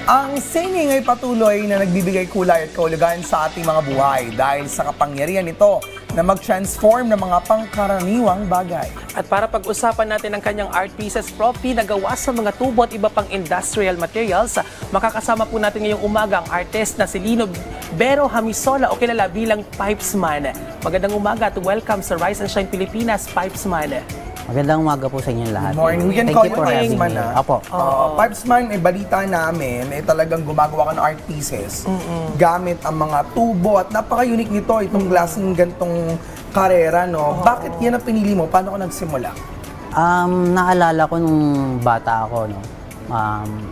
Ang sining ay patuloy na nagbibigay kulay at kahulugan sa ating mga buhay dahil sa kapangyarihan nito na mag-transform ng mga pangkaraniwang bagay. At para pag-usapan natin ang kanyang art pieces, Prof. na gawa sa mga tubo at iba pang industrial materials, makakasama po natin ngayong umaga ang artist na si Lino Bero Hamisola o kilala bilang Pipesman. Magandang umaga at welcome sa Rise and Shine Pilipinas, Pipesman. Magandang umaga po sa inyong lahat. Morning. We can Thank call you you for having Pipesman, me. ah. Opo. Pipesman, balita namin, talagang gumagawa ka ng art pieces gamit ang mga tubo at napaka-unique nito, itong klaseng gantong karera, no? Bakit yan ang pinili mo? Paano ka nagsimula? Naalala ko nung bata ako, no?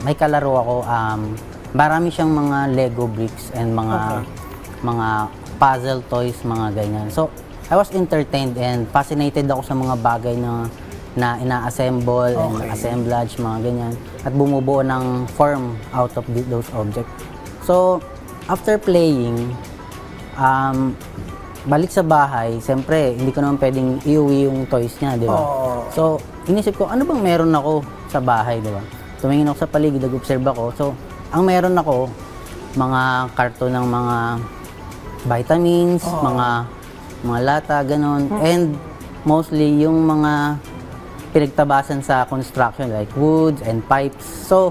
May kalaro ako, marami siyang mga Lego bricks and mga puzzle toys, mga ganyan. So, I was entertained and fascinated ako sa mga bagay na ina-assemble and assemblage, mga ganyan. At bumubuo ng form out of those objects. So, after playing, balik sa bahay, siyempre, hindi ko naman pwedeng iuwi yung toys niya, di ba? So, inisip ko, ano bang meron ako sa bahay, di ba? Tumingin ako sa paligid, nag-observe ako. So, ang meron ako, mga karton ng mga vitamins, mga lata, ganon. And mostly yung mga pinagtabasan sa construction like woods and pipes. So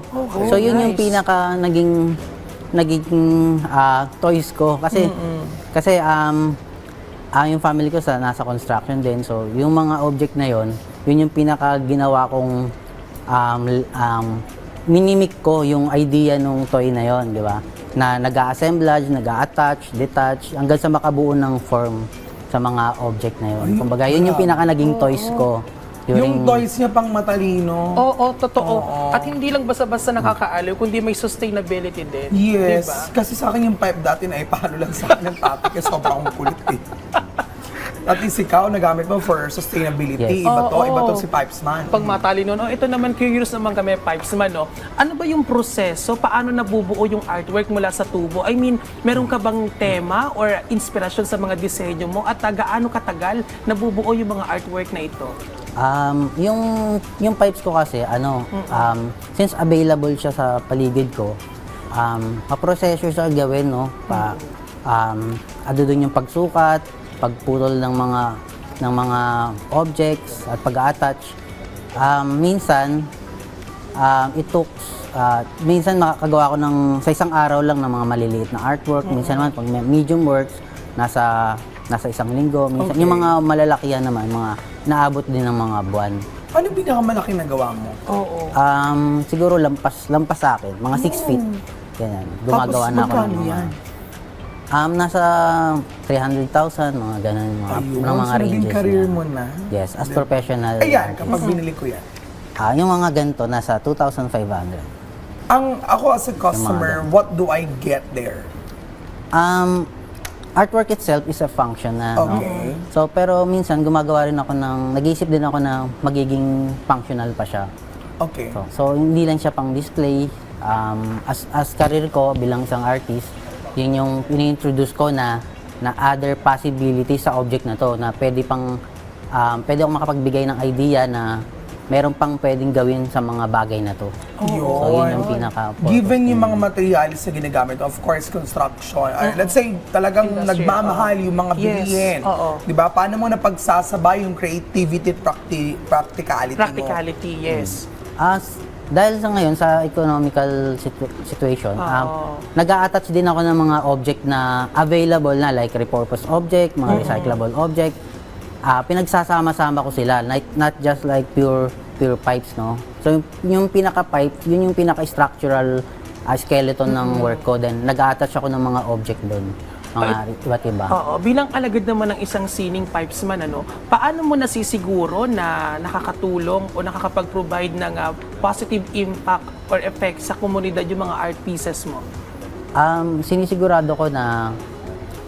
yun yung pinaka naging toys ko kasi yung family ko nasa construction din. So yung mga object na yun yung pinaka ginawa kong minimik ko yung idea nung toy na yon, di ba? Na nag-a-assemblage, nag-a-attach, detach, hanggang sa makabuo ng form sa mga object na yun. Kumbaga, yun yung pinaka naging toys ko. Yung toys niya pang matalino. Oo, totoo. At hindi lang basta-basta nakakaaliw, kundi may sustainability din. Yes. Diba? Kasi sa akin yung pipe dati na ipahalo lang sa akin ng tatay kasi sobrang kulit eh. At least ikaw, nagamit mo for sustainability. Yes. Iba to si Pipesman. Pag matalino, no? Ito naman, curious naman kami, Pipesman, no? Ano ba yung proseso? Paano nabubuo yung artwork mula sa tubo? I mean, meron ka bang tema or inspirasyon sa mga disenyo mo? At gaano katagal nabubuo yung mga artwork na ito? Yung pipes ko kasi, since available siya sa paligid ko, pa-proseso siya gawin, no? Ado dun yung pagsukat, pagputol ng mga objects at pag-attach. Minsan minsan makakagawa ko sa isang araw lang ng mga maliliit na artwork. Minsan naman pag medium works nasa isang linggo. Minsan yung mga malalakihan naman, mga naabot din ng mga buwan. Ano pinakamalaki na gawa mo? Siguro lampas sa akin, mga 6 feet. Ganyan. Gumagawa na ako ng mga yan? Nasa 300,000, mga ganun, ng mga so ranges naging career niya. mo na? Yes, as professional Ayan, artist. kapag binili ko yan. Yung mga ganito, nasa 2,500. Ako as a customer, what do I get there? Artwork itself is a function na, no? Okay. So, pero minsan gumagawa rin ako nag-iisip din ako na magiging functional pa siya. Okay. So hindi lang siya pang display. As career ko bilang isang artist, yun yung ini-introduce ko na other possibilities sa object na to, na pwede akong makapagbigay ng idea na meron pang pwedeng gawin sa mga bagay na to. So yun yung pinaka-purpose. Given yung mga materials na ginagamit, of course, construction, let's say talagang Industrial, nagmamahal yung mga bilihin. Di ba? Paano mo napagsasabay yung creativity at practicality mo? Practicality, yes. Dahil sa ngayon, sa economical situation, nag-a-attach din ako ng mga object na available na, like repurpose object, mga recyclable object. Pinagsasama-sama ko sila, not just like pure pipes, no? So, yung pinaka-pipe, yun yung pinaka-structural skeleton ng work ko. Then, nag-a-attach ako ng mga object doon. Mga iba't iba. Bilang alagad naman ng isang sining Pipesman, paano mo nasisiguro na nakakatulong o nakakapag-provide ng positive impact or effect sa komunidad yung mga art pieces mo? Sinisigurado ko na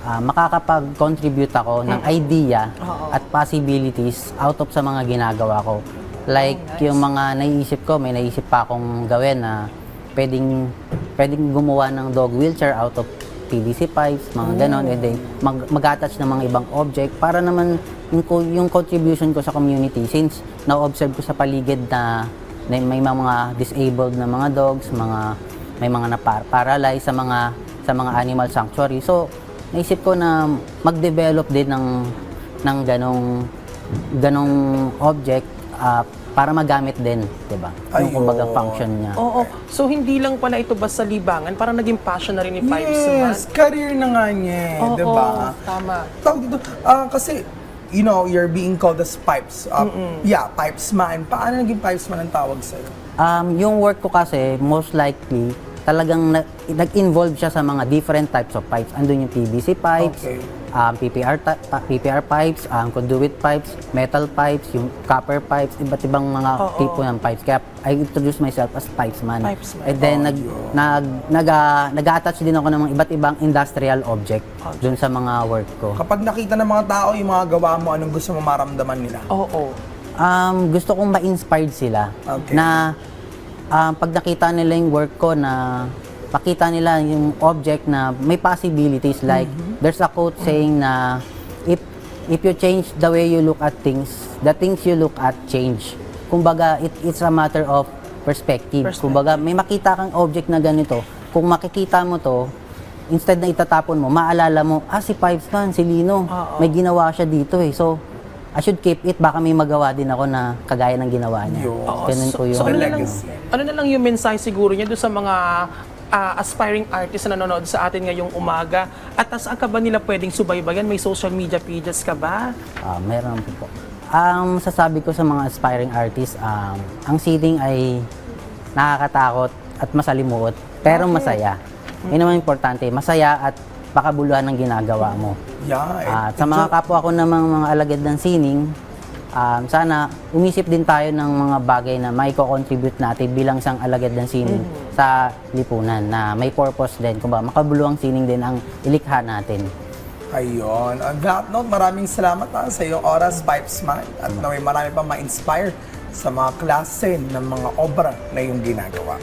makakapag-contribute ako ng idea at possibilities out of sa mga ginagawa ko. Like, yung mga naiisip ko, may naisip pa akong gawin na pwedeng gumawa ng dog wheelchair out of PVC pipes, mga ganon, and then mag-attach ng mga ibang object para naman yung contribution ko sa community, since na-observe ko sa paligid na may mga disabled na mga dogs, mga may mga na-paralyze sa mga animal sanctuary. So, naisip ko na mag-develop din ng ganong object para magamit din, 'di ba? Yung kumbaga Ayun. function niya. Oo. So, hindi lang pala ito basta libangan, parang naging passion na rin ni Pipes man. Yes, career na nga niya, Oo, di ba? tama. Tawag dito, kasi, you know, you're being called as Pipes. Yeah, Pipes man. Paano naging Pipes man ang tawag sa'yo? Yung work ko kasi, most likely, talagang nag-involve siya sa mga different types of pipes. Andun yung PVC pipes, Okay. PPR pipes, conduit pipes, metal pipes, yung copper pipes, iba't ibang mga tipo ng pipes. Kaya I introduced myself as pipes man. Pipes man. And then nag-attach din ako ng mga iba't ibang industrial object dun sa mga work ko. Kapag nakita ng mga tao yung mga gawa mo, anong gusto mo maramdaman nila? Oo. Gusto kong ma-inspired sila Okay. na pag nakita nila yung work ko na pakita nila yung object na may possibilities like there's a quote saying na if you change the way you look at things, the things you look at change. Kumbaga it's a matter of perspective. Kumbaga may makita kang object na ganito, kung makikita mo to, instead na itatapon mo, maalala mo, si Pipes man, si Lino, may ginawa siya dito eh. So I should keep it, baka may magawa din ako na kagaya ng ginawa niya. Ganun po yung So, ano legacy. na lang yung mensahe siguro niya doon sa mga aspiring artists na nanonood sa atin ngayong umaga? At saan ka ba nila pwedeng subaybayan? May social media pages ka ba? Meron po. Ang sasabi ko sa mga aspiring artists, ang seeding ay nakakatakot at masalimuot, pero masaya. Yun naman importante, masaya at pakabuluhan ng ginagawa mo. Yeah. At sa mga kapwa ko namang mga alagad ng sining, sana umisip din tayo ng mga bagay na maiko-contribute natin bilang isang alagad ng sining sa lipunan na may purpose din. Kung ba, makabuluhang sining din ang ilikha natin. Ayun. On that note, maraming salamat sa iyong oras, Pipes man. At naway marami pa ma-inspire sa mga klase ng mga obra na iyong ginagawa.